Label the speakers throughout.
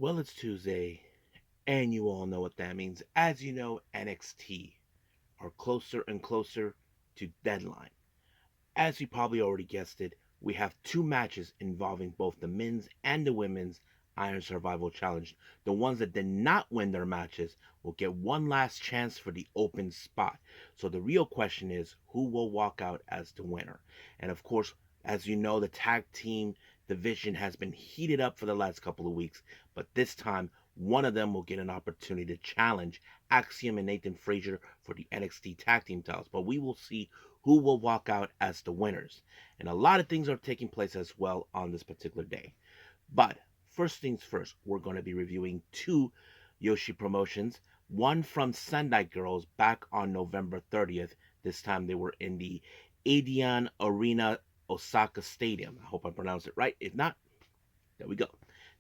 Speaker 1: Well, it's Tuesday, and you all know what that means. As you know, NXT are closer and closer to deadline. As you probably already guessed it, we have two matches involving both the men's and the women's Iron Survival Challenge. The ones that did not win their matches will get one last chance for the open spot. So the real question is, who will walk out as the winner? And of course, as you know, the tag team division has been heated up for the last couple of weeks, but this time one of them will get an opportunity to challenge Axiom and Nathan Frazier for the NXT tag team titles. But we will see who will walk out as the winners. And a lot of things are taking place as well on this particular day. But first things first, we're going to be reviewing two Joshi promotions. One from Sendai Girls back on November 30th. This time they were in the Edion Arena Osaka Stadium. I hope I pronounced it right. If not, there we go.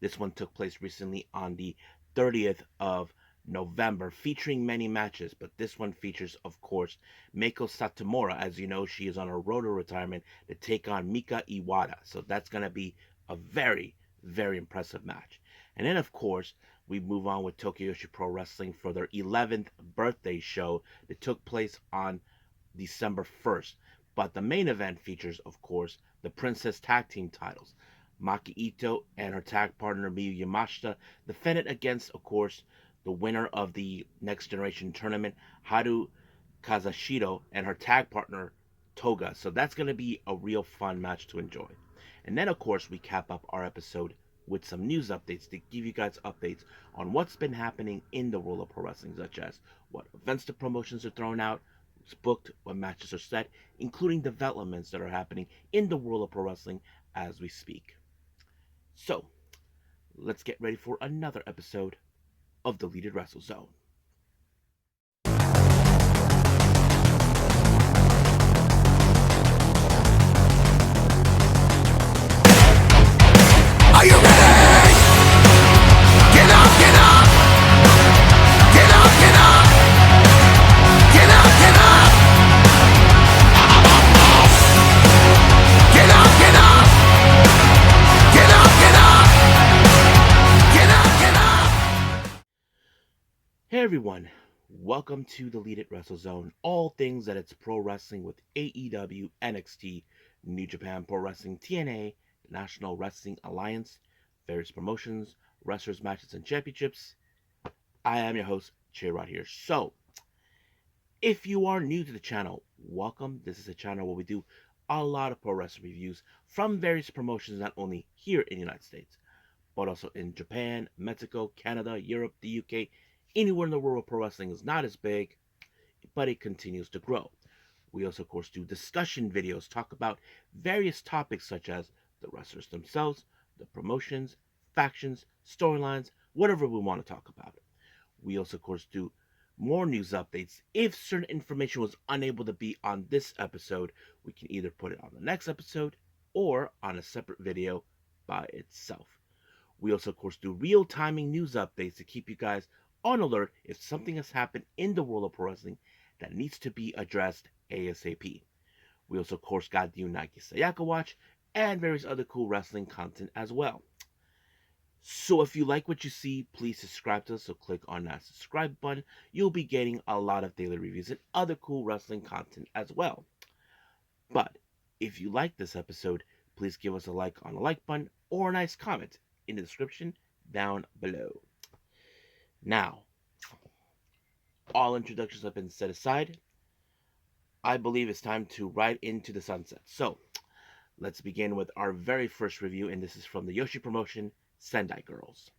Speaker 1: This one took place recently on the 30th of November, featuring many matches, but this one features, of course, Meiko Satomura. As you know, she is on her road to retirement to take on Mika Iwata. So that's going to be a very, very impressive match. And then, of course, we move on with Joshi Pro Wrestling for their 11th birthday show that took place on December 1st. But the main event features, of course, the Princess Tag Team titles. Maki Ito and her tag partner Miyu Yamashita defended against, of course, the winner of the Next Generation Tournament, Haru Kazushito, and her tag partner Toga. So that's going to be a real fun match to enjoy. And then, of course, we cap up our episode with some news updates to give you guys updates on what's been happening in the world of pro wrestling, such as what events the promotions are thrown out, what's booked, what matches are set, including developments that are happening in the world of pro wrestling as we speak. So, let's get ready for another episode of the Deleted Wrestle Zone.
Speaker 2: Are you ready? Get up, get up! Get up, get up! Get up, get up! Get up, get up! Get up, get up! Get up, get up!
Speaker 1: Hey everyone, welcome to the Deleted Wrestle Zone. All things that it's pro wrestling with AEW, NXT, New Japan Pro Wrestling, TNA, National Wrestling Alliance, various promotions, wrestlers, matches, and championships. I am your host, J-Rod here. So, if you are new to the channel, welcome. This is a channel where we do a lot of pro wrestling reviews from various promotions, not only here in the United States, but also in Japan, Mexico, Canada, Europe, the UK, anywhere in the world where pro wrestling is not as big, but it continues to grow. We also, of course, do discussion videos, talk about various topics such as the wrestlers themselves, the promotions, factions, storylines, whatever we want to talk about. We also, of course, do more news updates. If certain information was unable to be on this episode, we can either put it on the next episode or on a separate video by itself. We also, of course, do real-timing news updates to keep you guys on alert if something has happened in the world of pro wrestling that needs to be addressed ASAP. We also, of course, got the Unagi Sayaka Watch and various other cool wrestling content as well. So if you like what you see, please subscribe to us. So click on that subscribe button. You'll be getting a lot of daily reviews and other cool wrestling content as well. But if you like this episode, please give us a like on the like button or a nice comment in the description down below. Now, all introductions have been set aside. I believe it's time to ride into the sunset. So, let's begin with our very first review, and this is from the Joshi promotion, Sendai Girls.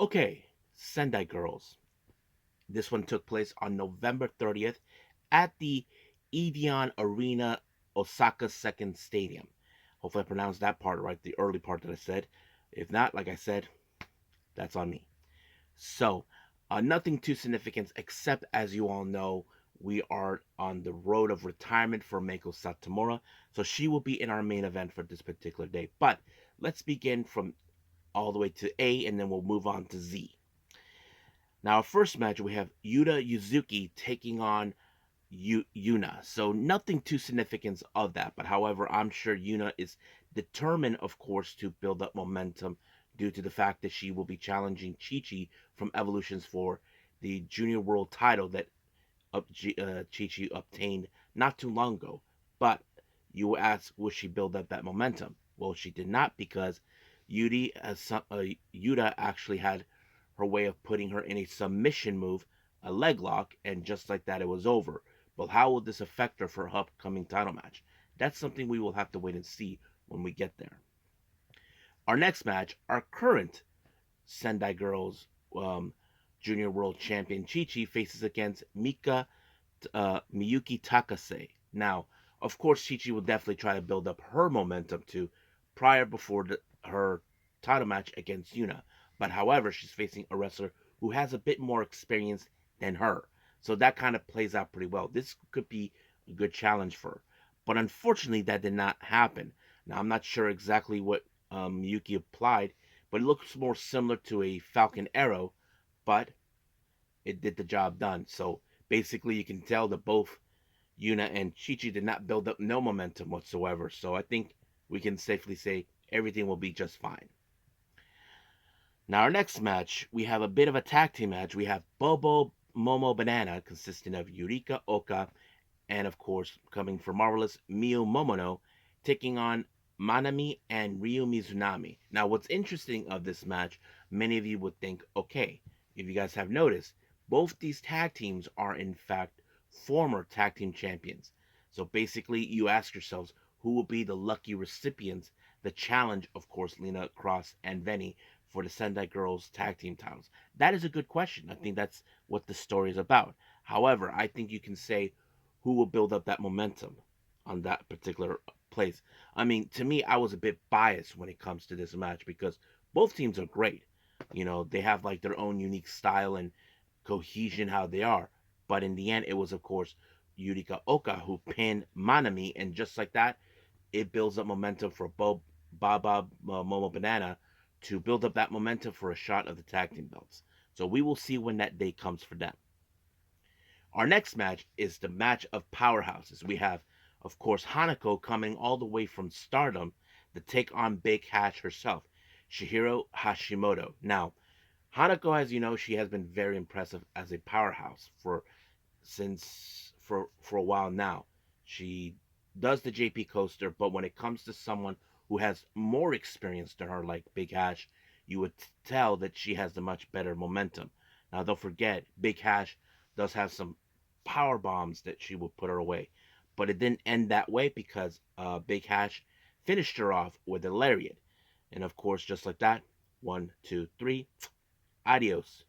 Speaker 1: Okay, Sendai Girls. This one took place on November 30th at the Edion Arena Osaka Second Stadium. Hopefully I pronounced that part right, the early part that I said. If not, like I said, that's on me. So, nothing too significant except, as you all know, we are on the road of retirement for Meiko Satomura, so she will be in our main event for this particular day. But let's begin from all the way to A, and then we'll move on to Z. Now, our first match, we have Yuta Yuzuki taking on Yuna. So nothing too significant of that, but however, I'm sure Yuna is determined, of course, to build up momentum due to the fact that she will be challenging Chi-Chi from Evolutions for the Junior World title that Chi-Chi obtained not too long ago. But you will ask, will she build up that momentum? Well, she did not, because Yuta actually had her way of putting her in a submission move, a leg lock, and just like that, it was over. But how will this affect her for her upcoming title match? That's something we will have to wait and see when we get there. Our next match, our current Sendai Girls Junior World Champion Chi Chi faces against Miyuki Takase. Now, of course, Chi Chi will definitely try to build up her momentum too, before her title match against Yuna. But however, she's facing a wrestler who has a bit more experience than her. So that kind of plays out pretty well. This could be a good challenge for her. But unfortunately, that did not happen. Now, I'm not sure exactly what Miyuki applied, but it looks more similar to a Falcon Arrow, but it did the job done. So basically, you can tell that both Yuna and Chi-Chi did not build up no momentum whatsoever. So I think we can safely say everything will be just fine. Now, our next match, we have a bit of a tag team match. We have Bobo Momo Banana, consisting of Yurika Oka and, of course, coming from Marvelous, Miyu Momono, taking on Manami and Ryu Mizunami. Now, what's interesting of this match, many of you would think, okay, if you guys have noticed, both these tag teams are, in fact, former tag team champions. So basically, you ask yourselves, who will be the lucky recipients, the challenge, of course, Lena Cross and Venny for the Sendai Girls tag team titles? That is a good question. I think that's what the story is about. However, I think you can say who will build up that momentum on that particular place. I mean, to me, I was a bit biased when it comes to this match because both teams are great. You know, they have like their own unique style and cohesion how they are. But in the end, it was, of course, Yurika Oka who pinned Manami, and just like that, it builds up momentum for Baba Momo Banana to build up that momentum for a shot of the tag team belts. So we will see when that day comes for them. Our next match is the match of powerhouses. We have, of course, Hanako coming all the way from Stardom to take on Big Hash herself, Shihiro Hashimoto. Now, Hanako, as you know, she has been very impressive as a powerhouse for a while now. She does the JP coaster, but when it comes to someone who has more experience than her, like Big Hash, you would tell that she has the much better momentum. Now, don't forget, Big Hash does have some power bombs that she will put her away, but it didn't end that way because Big Hash finished her off with a lariat, and of course, just like that, 1, 2, 3, adios.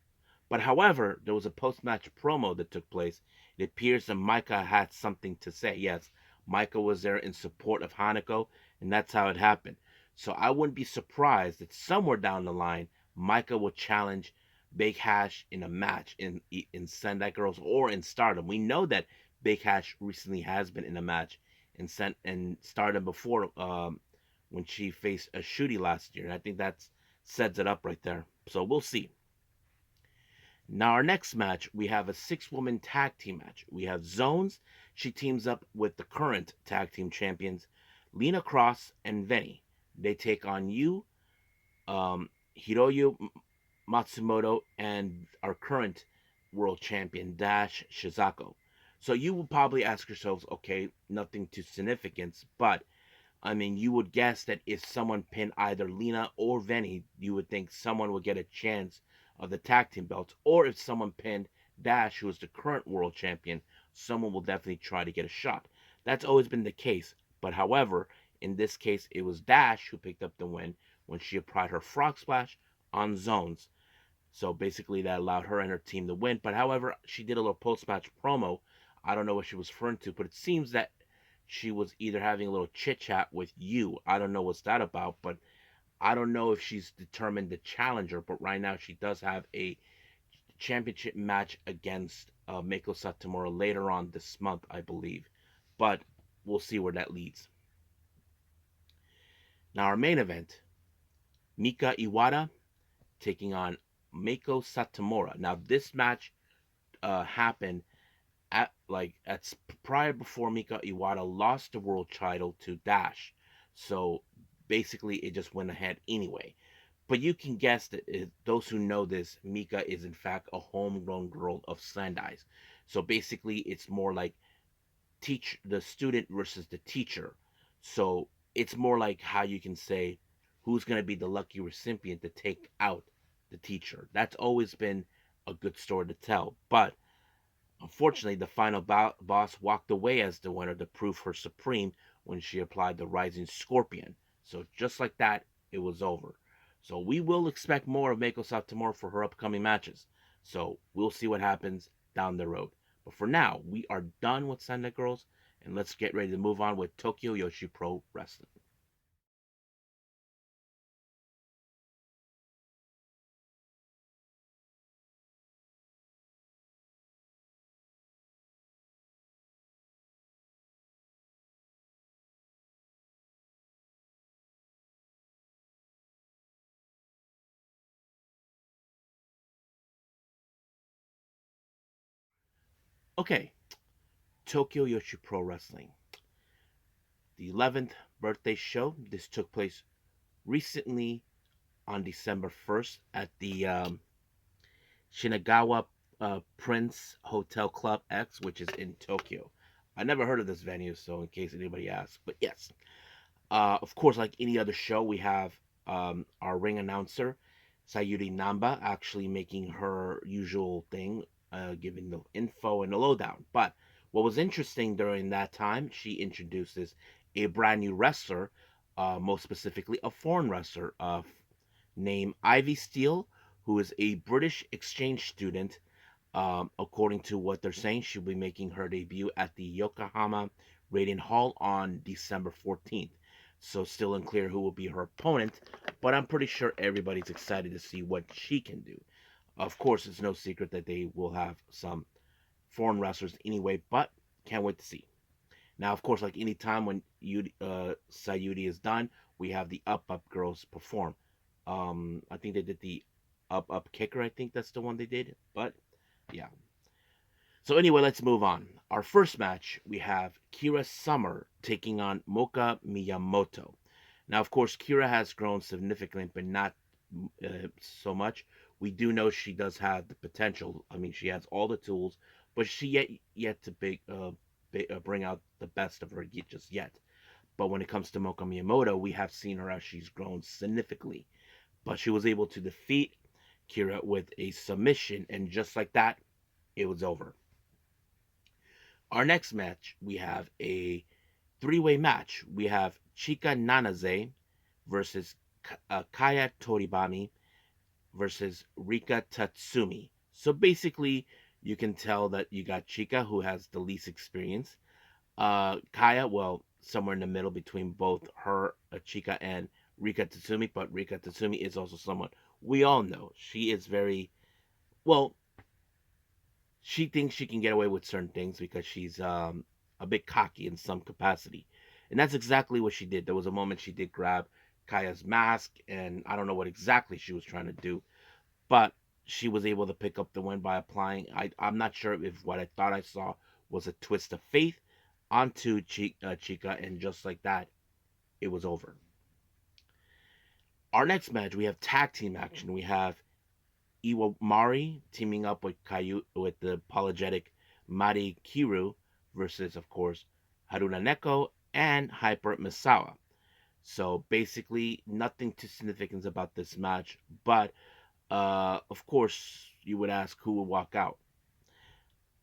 Speaker 1: But however, there was a post-match promo that took place. It appears that Micah had something to say. Yes, Micah was there in support of Hanako, and that's how it happened. So I wouldn't be surprised that somewhere down the line, Micah will challenge Big Hash in a match in Sendai Girls or in Stardom. We know that Big Hash recently has been in a match in Stardom before, when she faced a Shooty last year. And I think that sets it up right there. So we'll see. Now, our next match, we have a 6-woman tag team match. We have Zones. She teams up with the current tag team champions, Lena Cross and Venny. They take on Hiroyu Matsumoto, and our current world champion, Dash Shizako. So you will probably ask yourselves, okay, nothing too significant, but I mean, you would guess that if someone pinned either Lena or Venny, you would think someone would get a chance of the tag team belts. Or if someone pinned Dash, who is the current world champion, someone will definitely try to get a shot. That's always been the case. But however, in this case, it was Dash who picked up the win when she applied her frog splash on Zones. So basically, that allowed her and her team to win. But however, she did a little post match promo. I don't know what she was referring to, but it seems that she was either having a little chit chat with you. I don't know what's that about, but I don't know if she's determined to challenge her. But right now, she does have a championship match against Meiko Satomura later on this month, I believe. But we'll see where that leads. Now, our main event, Mika Iwata taking on Meiko Satomura. Now, this match happened at prior before Mika Iwata lost the world title to Dash. So basically, it just went ahead anyway. But you can guess that those who know this, Mika is in fact a homegrown girl of Sendai's. So basically, it's more like teach the student versus the teacher. So it's more like how you can say who's going to be the lucky recipient to take out the teacher. That's always been a good story to tell. But unfortunately, the final boss walked away as the winner to prove her supreme when she applied the Rising Scorpion. So just like that, it was over. So we will expect more of Meiko Satomura for her upcoming matches. So we'll see what happens down the road. But for now, we are done with Sendai Girls, and let's get ready to move on with Tokyo Joshi Pro Wrestling. Okay, Tokyo Joshi Pro Wrestling. The 11th birthday show. This took place recently on December 1st at the Shinagawa Prince Hotel Club X, which is in Tokyo. I never heard of this venue, so in case anybody asks, but yes, of course, like any other show, we have our ring announcer, Sayuri Namba, actually making her usual thing, giving the info and the lowdown. But what was interesting during that time, she introduces a brand new wrestler, most specifically a foreign wrestler named Ivy Steele, who is a British exchange student. According to what they're saying, she'll be making her debut at the Yokohama Radiant Hall on December 14th. So still unclear who will be her opponent, but I'm pretty sure everybody's excited to see what she can do. Of course, it's no secret that they will have some foreign wrestlers anyway, but can't wait to see. Now, of course, like any time when Sayuri is done, we have the Up girls perform. I think they did the Up kicker. I think that's the one they did. But yeah. So anyway, let's move on. Our first match, we have Kira Summer taking on Moka Miyamoto. Now, of course, Kira has grown significantly, but not so much. We do know she does have the potential. I mean, she has all the tools, but she yet to bring out the best of her just yet. But when it comes to Moka Miyamoto, we have seen her as she's grown significantly. But she was able to defeat Kira with a submission, and just like that, it was over. Our next match, we have a three-way match. We have Chika Nanaze versus Kaya Toribami versus Rika Tatsumi. So basically, you can tell that you got Chika, who has the least experience. Kaya, well, somewhere in the middle between both her, Chika, and Rika Tatsumi. But Rika Tatsumi is also someone we all know. She is very, well, she thinks she can get away with certain things because she's a bit cocky in some capacity. And that's exactly what she did. There was a moment she did grab Kaya's mask, and I don't know what exactly she was trying to do, but she was able to pick up the win by applying. I'm not sure if what I thought I saw was a twist of faith onto Chica, and just like that, it was over. Our next match, we have tag team action. We have Iwamari teaming up with with the apologetic Mari Kiru versus, of course, Haruna Neko and Hyper Misawa. So basically, nothing too significant about this match, but of course, you would ask who would walk out.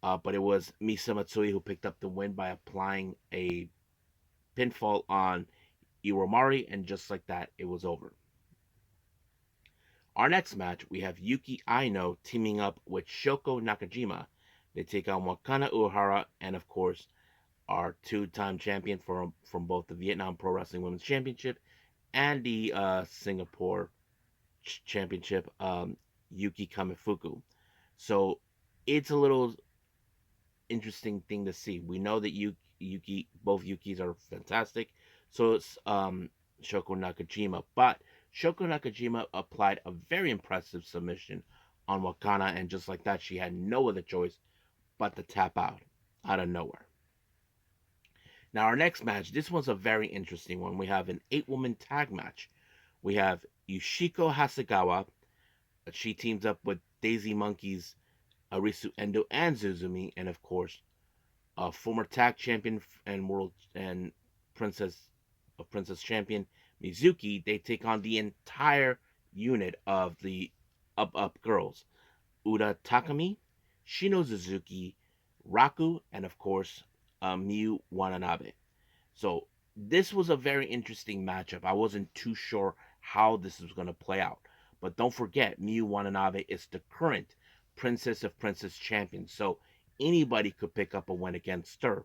Speaker 1: But it was Misa Matsui who picked up the win by applying a pinfall on Iwamari, and just like that, it was over. Our next match, we have Yuki Aino teaming up with Shoko Nakajima. They take on Wakana Uehara and, of course, our two-time champion from both the Vietnam Pro Wrestling Women's Championship and the Singapore Championship, Yuki Kamifuku. So it's a little interesting thing to see. We know that both Yukis are fantastic. So it's Shoko Nakajima, but Shoko Nakajima applied a very impressive submission on Wakana, and just like that, she had no other choice but to tap out of nowhere. Now our next match, this one's a very interesting one. We have an 8-woman tag match. We have Yushiko Hasegawa. She teams up with Daisy Monkeys, Arisu Endo, and Zuzumi, and of course former tag champion and world and princess champion Mizuki. They take on the entire unit of the Up girls: Uda Takami, Shino Suzuki, Raku, and of course Miyu Watanabe. So this was a very interesting matchup. I wasn't too sure how this was going to play out, but don't forget, Miyu Watanabe is the current Princess of Princess champion, so anybody could pick up a win against her.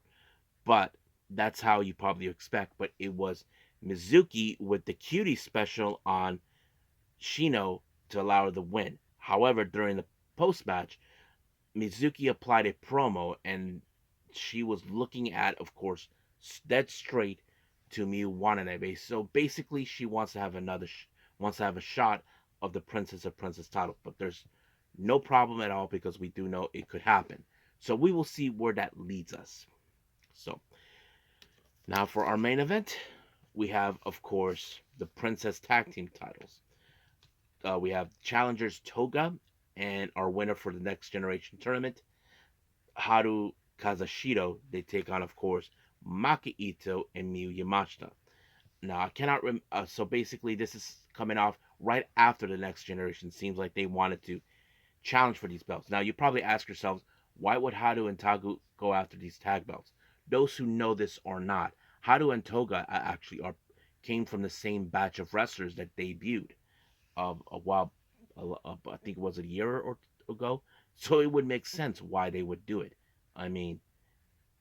Speaker 1: But that's how you probably expect. But it was Mizuki with the cutie special on Shino to allow her the win. However, during the post match, Mizuki applied a promo, and she was looking at, of course, dead straight to Miyu Watanabe. So basically, she wants to have wants to have a shot of the Princess of Princess title, but there's no problem at all because we do know it could happen. So we will see where that leads us. So now for our main event, we have, of course, the Princess Tag Team titles. We have challengers Toga and our winner for the Next Generation Tournament, Haru Kazushiro. They take on, of course, Maki Ito and Miyu Yamashita. Now, I cannot so basically, this is coming off right after the Next Generation. Seems like they wanted to challenge for these belts. Now, you probably ask yourselves, why would Haru and Tagu go after these tag belts? Those who know this or not, Haru and Toga actually are came from the same batch of wrestlers that debuted a while, I think it was a year or ago. So it would make sense why they would do it. I mean,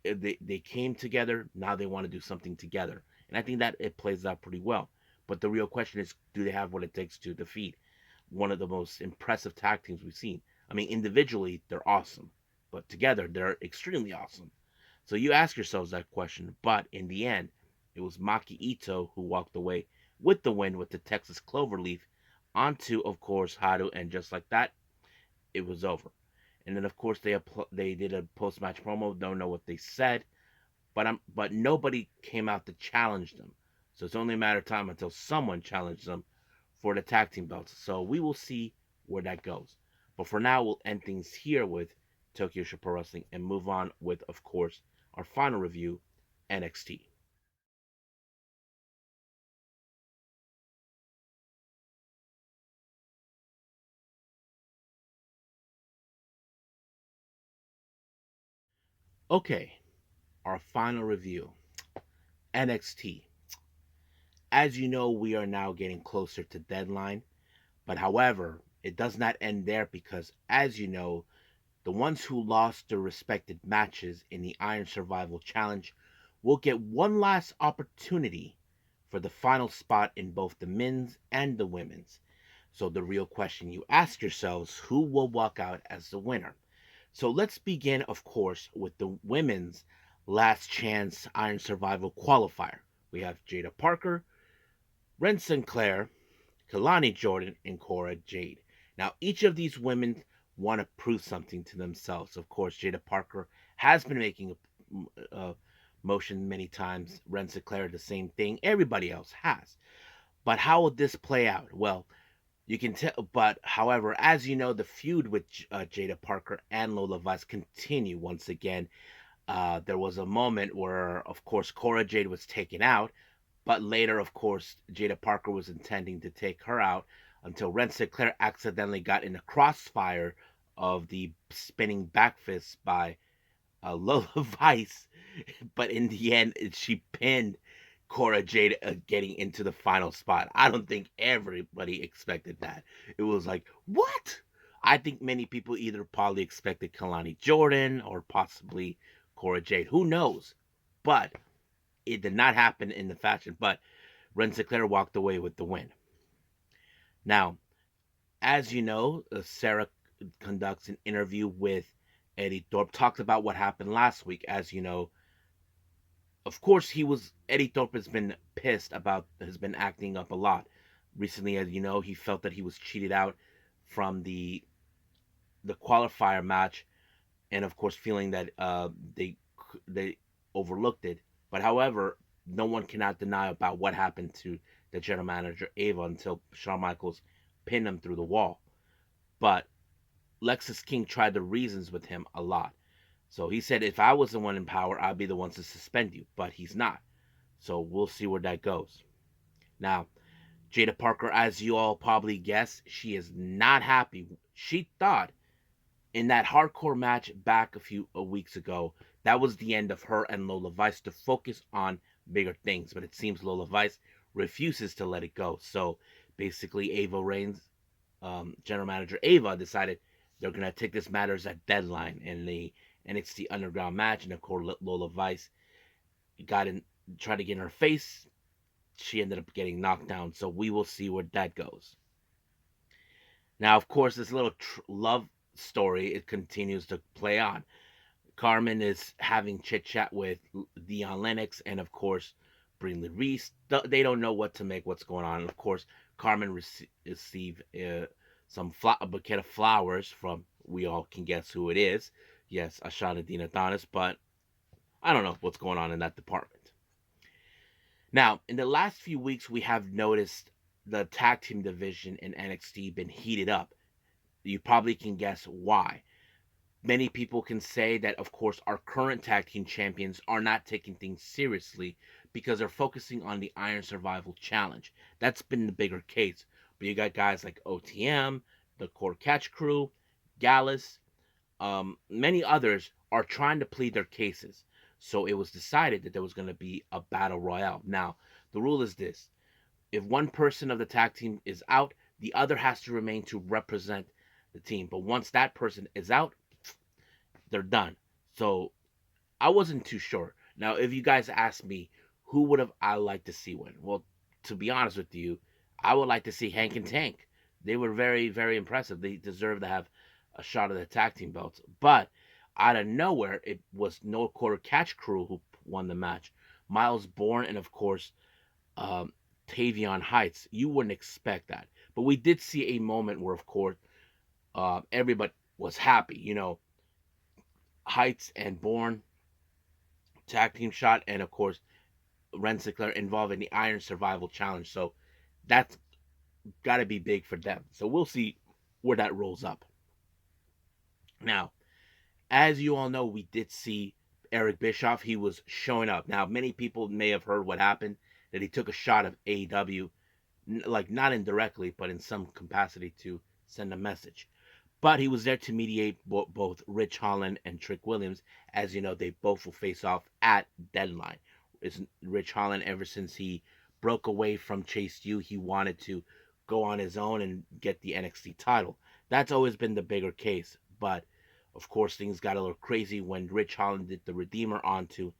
Speaker 1: they came together. Now they want to do something together, and I think that it plays out pretty well. But the real question is, do they have what it takes to defeat one of the most impressive tag teams we've seen? I mean, individually they're awesome, but together they're extremely awesome. So you ask yourselves that question. But in the end, it was Maki Ito who walked away with the win with the Texas Cloverleaf onto, of course, Haru, and just like that, it was over. And then, of course, they did a post match promo. Don't know what they said, but nobody came out to challenge them. So it's only a matter of time until someone challenges them for the tag team belts. So we will see where that goes. But for now, we'll end things here with Tokyo Pro Wrestling and move on with, of course, our final review, NXT. Okay, our final review, NXT. As you know, we are now getting closer to deadline, but however, it does not end there because, as you know, the ones who lost their respected matches in the Iron Survival Challenge will get one last opportunity for the final spot in both the men's and the women's. So, the real question you ask yourselves, who will walk out as the winner? So, let's begin, of course, with the women's last chance Iron Survival qualifier. We have Jada Parker, Ren Sinclair, Kalani Jordan, and Cora Jade. Now, each of these women want to prove something to themselves. Of course, Jada Parker has been making a motion many times. Ren Sinclair, the same thing. Everybody else has. But how will this play out? Well, you can tell. But however, as you know, the feud with Jada Parker and Lola Vice continue once again. There was a moment where, of course, Cora Jade was taken out, but later, of course, Jada Parker was intending to take her out until Ren Sinclair accidentally got in the crossfire of the spinning back fist by Lola Vice. But in the end, she pinned Cora Jade, getting into the final spot. I don't think everybody expected that. It was like, what? I think many people either probably expected Kalani Jordan or possibly Cora Jade. Who knows? But it did not happen in the fashion. But Ren Sinclair walked away with the win. Now, as you know, Sarah conducts an interview with Eddie Thorpe, talked about what happened last week. As you know, of course, Eddie Thorpe has been acting up a lot recently. As you know, he felt that he was cheated out from the qualifier match, and of course, feeling that they overlooked it. But however, no one cannot deny about what happened to the general manager Ava until Shawn Michaels pinned him through the wall. But Lexus King tried the reasons with him a lot. So he said, if I was the one in power, I'd be the one to suspend you. But he's not. So we'll see where that goes. Now, Jada Parker, as you all probably guessed, she is not happy. She thought in that hardcore match back a few weeks ago, that was the end of her and Lola Vice to focus on bigger things. But it seems Lola Vice refuses to let it go. So basically, Ava Reigns, general manager Ava, decided they're going to take this matter as a deadline in the NXT Underground match. And of course, Lola Vice got in, tried to get in her face. She ended up getting knocked down. So we will see where that goes. Now, of course, this little love story, it continues to play on. Carmen is having chit chat with Dion Lennox and, of course, Brindley Reese. They don't know what to make, what's going on. And of course, Carmen received a bouquet of flowers from, we all can guess who it is. Yes, Ashana Dean Adonis, but I don't know what's going on in that department. Now, in the last few weeks, we have noticed the tag team division in NXT been heated up. You probably can guess why. Many people can say that, of course, our current tag team champions are not taking things seriously because they're focusing on the Iron Survival Challenge. That's been the bigger case. But you got guys like OTM, the Core Catch Crew, Gallus, many others are trying to plead their cases. So it was decided that there was going to be a battle royale. Now, the rule is this: if one person of the tag team is out, the other has to remain to represent the team. But once that person is out, they're done. So I wasn't too sure. Now, if you guys ask me, who would have I liked to see win? Well, to be honest with you, I would like to see Hank and Tank. They were very, very impressive. They deserve to have a shot at the tag team belts. But out of nowhere, it was No Quarter Catch Crew who won the match. Miles Bourne and, of course, um, Tavion Heights. You wouldn't expect that. But we did see a moment where, of course, everybody was happy. You know, Heights and Bourne tag team shot, and of course Ren Sinclair involved in the Iron Survival Challenge. So that's got to be big for them. So we'll see where that rolls up. Now, as you all know, we did see Eric Bischoff. He was showing up. Now, many people may have heard what happened, that he took a shot of AEW, like not indirectly, but in some capacity to send a message. But he was there to mediate both Rich Holland and Trick Williams. As you know, they both will face off at Deadline. It's Rich Holland, ever since he broke away from Chase U, he wanted to go on his own and get the NXT title. That's always been the bigger case. But of course, things got a little crazy when Rich Holland did the Redeemer onto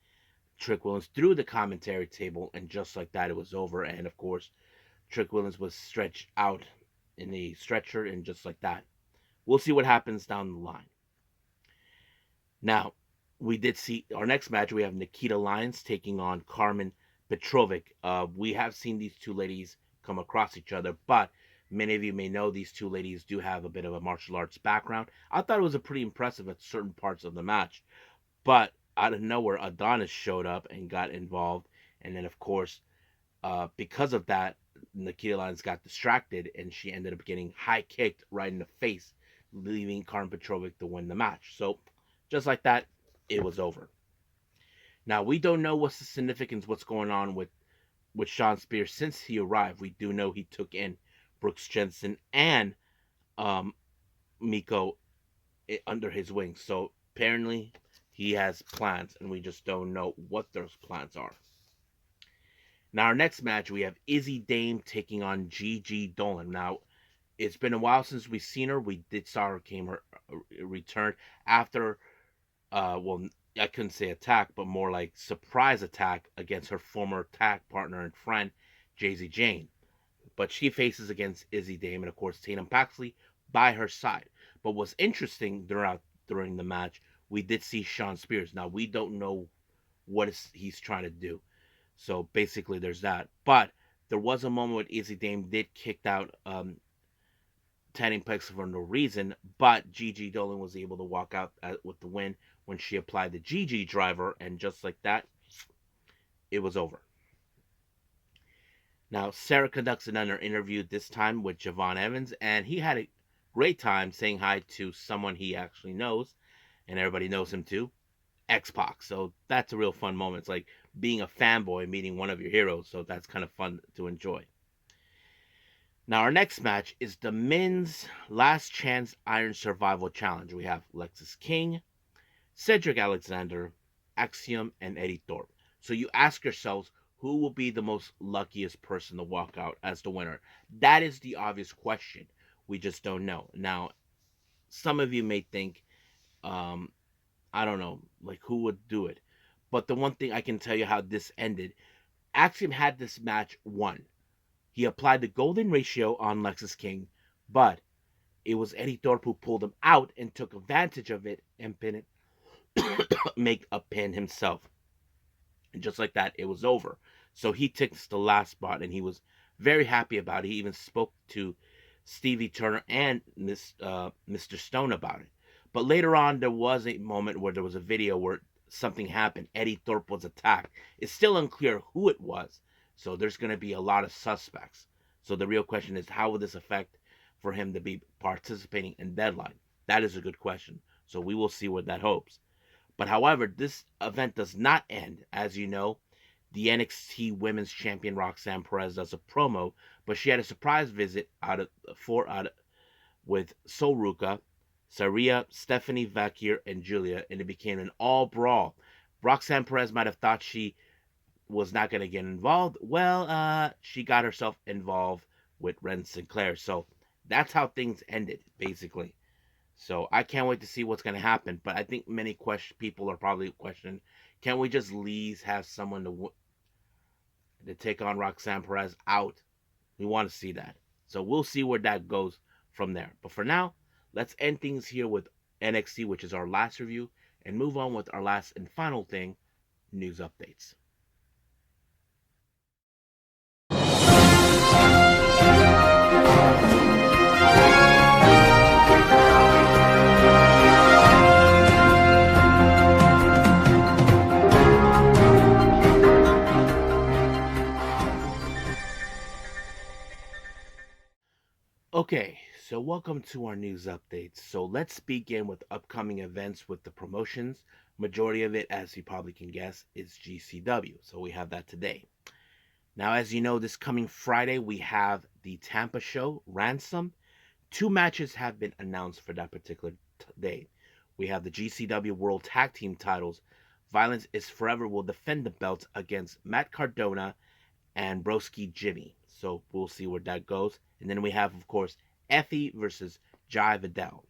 Speaker 1: Trick Williams through the commentary table, and just like that, it was over. And of course, Trick Williams was stretched out in the stretcher, and just like that, we'll see what happens down the line. Now, we did see our next match. We have Nikita Lyons taking on Carmen Petrovic. We have seen these two ladies come across each other, but many of you may know these two ladies do have a bit of a martial arts background. I thought it was a pretty impressive at certain parts of the match, but out of nowhere, Adonis showed up and got involved, and then of course, because of that, Nikita Lyons got distracted, and she ended up getting high kicked right in the face, leaving Carmen Petrovic to win the match. So, just like that, it was over. Now, we don't know what's the significance, what's going on with Sean Spears since he arrived. We do know he took in Brooks Jensen and Meiko under his wing. So, apparently, he has plans, and we just don't know what those plans are. Now, our next match, we have Izzy Dame taking on Gigi Dolan. Now, it's been a while since we've seen her. We did saw her return after, well, I couldn't say attack, but more like surprise attack against her former tag partner and friend, Jay-Z Jane. But she faces against Izzy Dame and, of course, Tatum Paxley by her side. But what's interesting during the match, we did see Sean Spears. Now we don't know he's trying to do. So basically, there's that. But there was a moment where Izzy Dame did kick out Tanning Pex for no reason, but Gigi Dolan was able to walk out with the win when she applied the Gigi driver, and just like that, it was over. Now, Sarah conducts another interview, this time with Javon Evans, and he had a great time saying hi to someone he actually knows, and everybody knows him too, X-Pac. So that's a real fun moment. It's like being a fanboy meeting one of your heroes, so that's kind of fun to enjoy. Now, our next match is the men's last chance Iron Survival Challenge. We have Lexis King, Cedric Alexander, Axiom, and Eddie Thorpe. So you ask yourselves, who will be the most luckiest person to walk out as the winner? That is the obvious question. We just don't know. Now, some of you may think, I don't know, like who would do it. But the one thing I can tell you how this ended, Axiom had this match won. He applied the golden ratio on Lexis King, but it was Eddie Thorpe who pulled him out and took advantage of it and make a pin himself. And just like that, it was over. So he takes the last spot, and he was very happy about it. He even spoke to Stevie Turner and Mr. Stone about it. But later on, there was a moment where there was a video where something happened. Eddie Thorpe was attacked. It's still unclear who it was. So there's going to be a lot of suspects. So the real question is, how will this affect for him to be participating in Deadline? That is a good question. So we will see what that hopes. But however, this event does not end. As you know, the NXT Women's Champion Roxanne Perez does a promo, but she had a surprise visit with Solruka, Saria, Stephanie Vakir, and Julia, and it became an all brawl. Roxanne Perez might have thought she was not going to get involved. Well, she got herself involved with Ren Sinclair. So that's how things ended, basically. So I can't wait to see what's going to happen. But I think many people are probably questioning, can we just leave have someone to take on Roxanne Perez out? We want to see that. So we'll see where that goes from there. But for now, let's end things here with NXT, which is our last review, and move on with our last and final thing, news updates. Okay, so welcome to our news updates. So let's begin with upcoming events with the promotions. Majority of it, as you probably can guess, is GCW. So we have that today. Now, as you know, this coming Friday, we have the Tampa show, Ransom. 2 matches have been announced for that particular day. We have the GCW World Tag Team titles. Violence is Forever will defend the belts against Matt Cardona and Broski Jimmy. So we'll see where that goes. And then we have, of course, Effie versus Jai Vidal.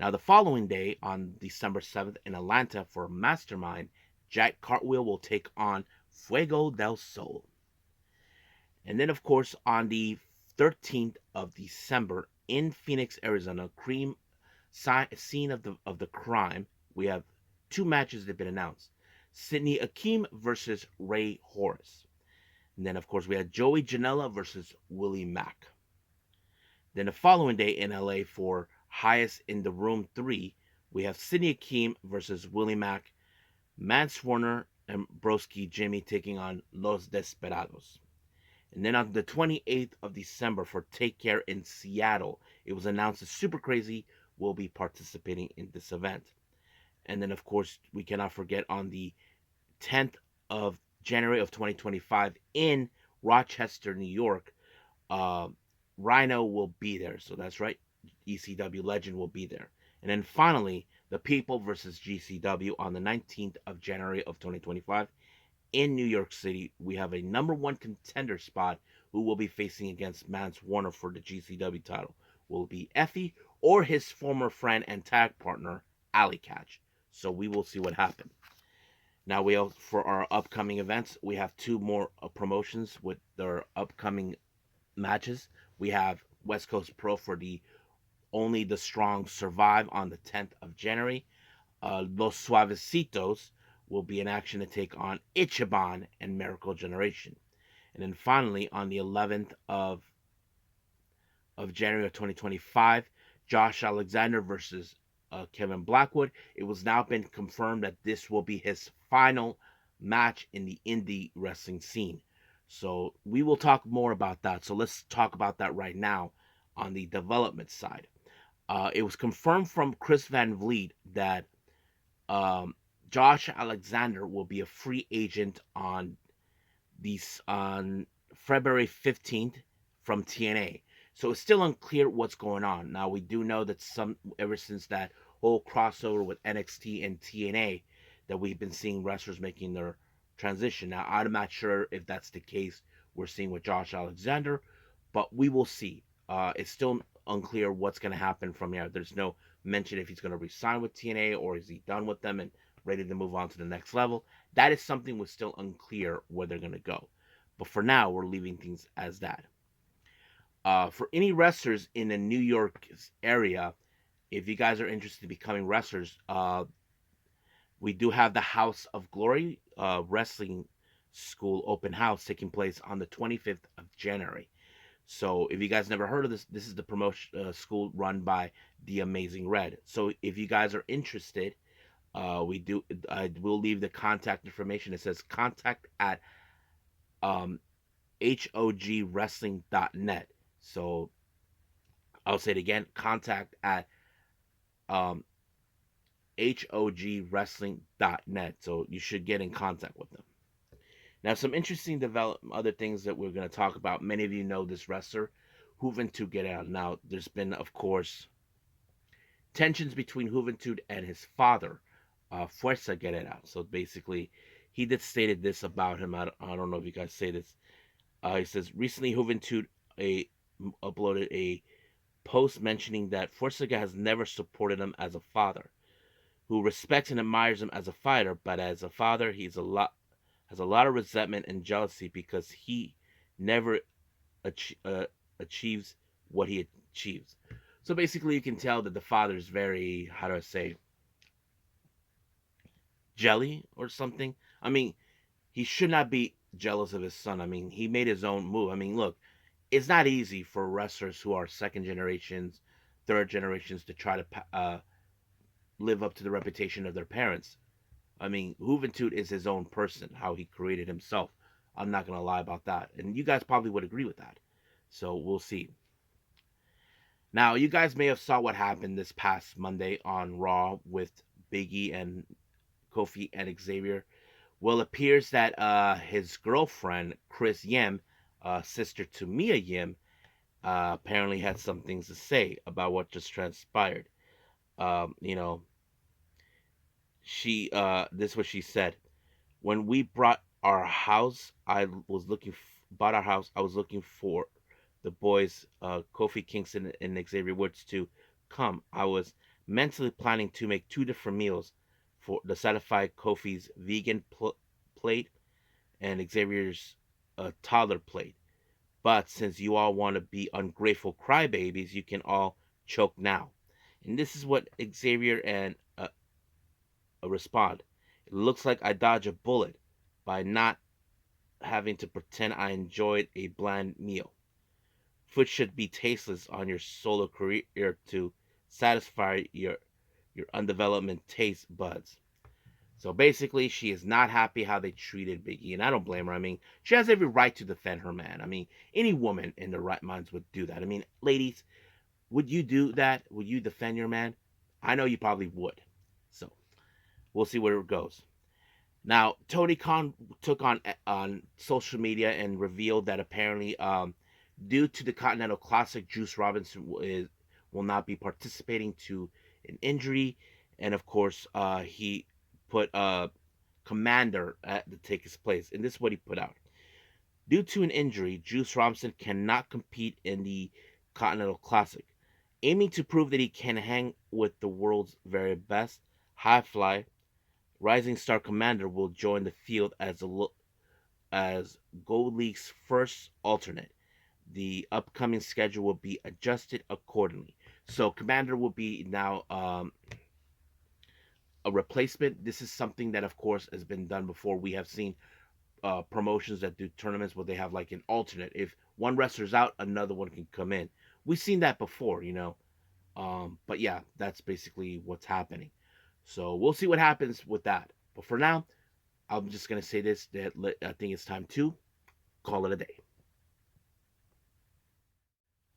Speaker 1: Now, the following day, on December 7th in Atlanta for Mastermind, Jack Cartwheel will take on Fuego del Sol. And then, of course, on the 13th of December in Phoenix, Arizona, scene of the crime, we have 2 matches that have been announced. Sidney Akeem versus Ray Horace. And then, of course, we had Joey Janela versus Willie Mack. Then the following day in LA for Highest in the Room 3, we have Sidney Akeem versus Willie Mack, Mance Warner and Broski Jimmy taking on Los Desperados. And then on the 28th of December for Take Care in Seattle, it was announced that Super Crazy will be participating in this event. And then, of course, we cannot forget on the 10th of January of 2025 in Rochester, New York, Rhino will be there. So that's right, ECW legend will be there. And then finally, the People versus GCW on the 19th of January of 2025 in New York City. We have a number 1 contender spot who will be facing against Mance Warner for the GCW title. Will it be Effie or his former friend and tag partner, Alley Catch? So we will see what happens. Now, for our upcoming events, we have 2 more promotions with their upcoming matches. We have West Coast Pro for the Only the Strong survive on the 10th of January. Los Suavecitos will be in action to take on Ichiban and Miracle Generation. And then finally, on the 11th of January of 2025, Josh Alexander versus Kevin Blackwood. It was now been confirmed that this will be his final match in the indie wrestling scene. So we will talk more about that. So let's talk about that right now on the development side. It was confirmed from Chris Van Vliet that um, Josh Alexander will be a free agent on February 15th from TNA. So it's still unclear what's going on. Now we do know that some ever since that whole crossover with NXT and TNA that we've been seeing wrestlers making their transition. Now I'm not sure if that's the case we're seeing with Josh Alexander, but we will see. It's still unclear what's going to happen from here. There's no mention if he's going to resign with TNA or is he done with them and ready to move on to the next level. That is something was still unclear where they're going to go. But for now, we're leaving things as that. For any wrestlers in the New York area, if you guys are interested in becoming wrestlers, we do have the House of Glory Wrestling School open house taking place on the 25th of January. So if you guys never heard of this, this is the promotion school run by the Amazing Red. So if you guys are interested, we do. I will leave the contact information. It says contact at um, hogwrestling.net. So I'll say it again. Contact at um, hogwrestling.net. So you should get in contact with them. Now, some interesting other things that we're going to talk about. Many of you know this wrestler, Juventud Guerrero. Now, there's been, of course, tensions between Juventud and his father, Fuerza Guerrera. So basically, he did stated this about him. I don't know if you guys say this. He says recently Juventud uploaded a post mentioning that Fuerza has never supported him as a father, who respects and admires him as a fighter, but as a father, has a lot of resentment and jealousy because he never achieves what he achieves. So basically, you can tell that the father is very, how do I say, jelly or something. I mean, he should not be jealous of his son. I mean, he made his own move. I mean, look, it's not easy for wrestlers who are second generations, third generations to try to live up to the reputation of their parents. I mean, Juventud is his own person, how he created himself. I'm not going to lie about that. And you guys probably would agree with that. So we'll see. Now, you guys may have saw what happened this past Monday on Raw with Big E and Kofi and Xavier. Well, it appears that his girlfriend, Chris Yim, sister to Mia Yim, apparently had some things to say about what just transpired. You know, this is what she said. When we bought our house, I was looking for the boys, Kofi Kingston and Xavier Woods, to come. I was mentally planning to make two different meals for to satisfy Kofi's vegan plate and Xavier's toddler plate. But since you all want to be ungrateful crybabies, you can all choke now. And this is what Xavier and respond. It looks like I dodged a bullet by not having to pretend I enjoyed a bland meal. Food should be tasteless on your solo career to satisfy your undeveloped taste buds. So basically, she is not happy how they treated Big E, and I don't blame her. I mean, she has every right to defend her man. I mean, any woman in their right minds would do that. I mean, ladies, would you do that? Would you defend your man? I know you probably would. So we'll see where it goes. Now, Tony Khan took on social media and revealed that apparently, due to the Continental Classic, Juice Robinson will not be participating to an injury, and of course, he put Commander to take his place, and this is what he put out. Due to an injury, Juice Robinson cannot compete in the Continental Classic. Aiming to prove that he can hang with the world's very best, High Fly Rising Star Commander will join the field as Gold League's first alternate. The upcoming schedule will be adjusted accordingly. So Commander will be now a replacement. This is something that, of course, has been done before. We have seen promotions that do tournaments where they have like an alternate. If one wrestler's out, another one can come in. We've seen that before, you know. But yeah, that's basically what's happening. So we'll see what happens with that. But for now, I'm just gonna say this: that I think it's time to call it a day.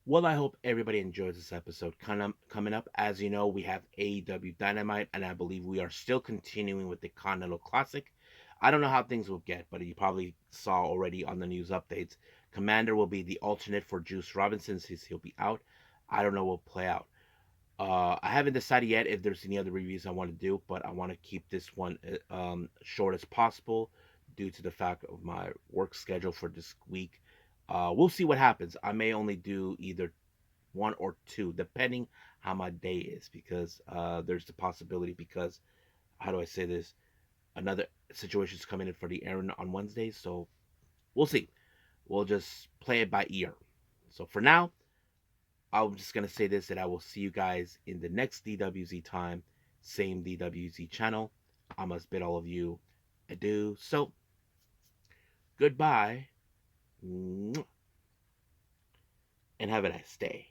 Speaker 1: Well, I hope everybody enjoys this episode. Coming up, as you know, we have AEW Dynamite, and I believe we are still continuing with the Continental Classic. I don't know how things will get, but you probably saw already on the news updates. Commander will be the alternate for Juice Robinson since he'll be out. I don't know what will play out. I haven't decided yet if there's any other reviews I want to do, but I want to keep this one short as possible due to the fact of my work schedule for this week. We'll see what happens. I may only do either one or two, depending how my day is, because there's the possibility. Because how do I say this? Another situation's coming in for the errand on Wednesdays, so we'll see. We'll just play it by ear. So for now, I'm just gonna say this that I will see you guys in the next DWZ time, same DWZ channel. I must bid all of you adieu. So goodbye and have a nice day.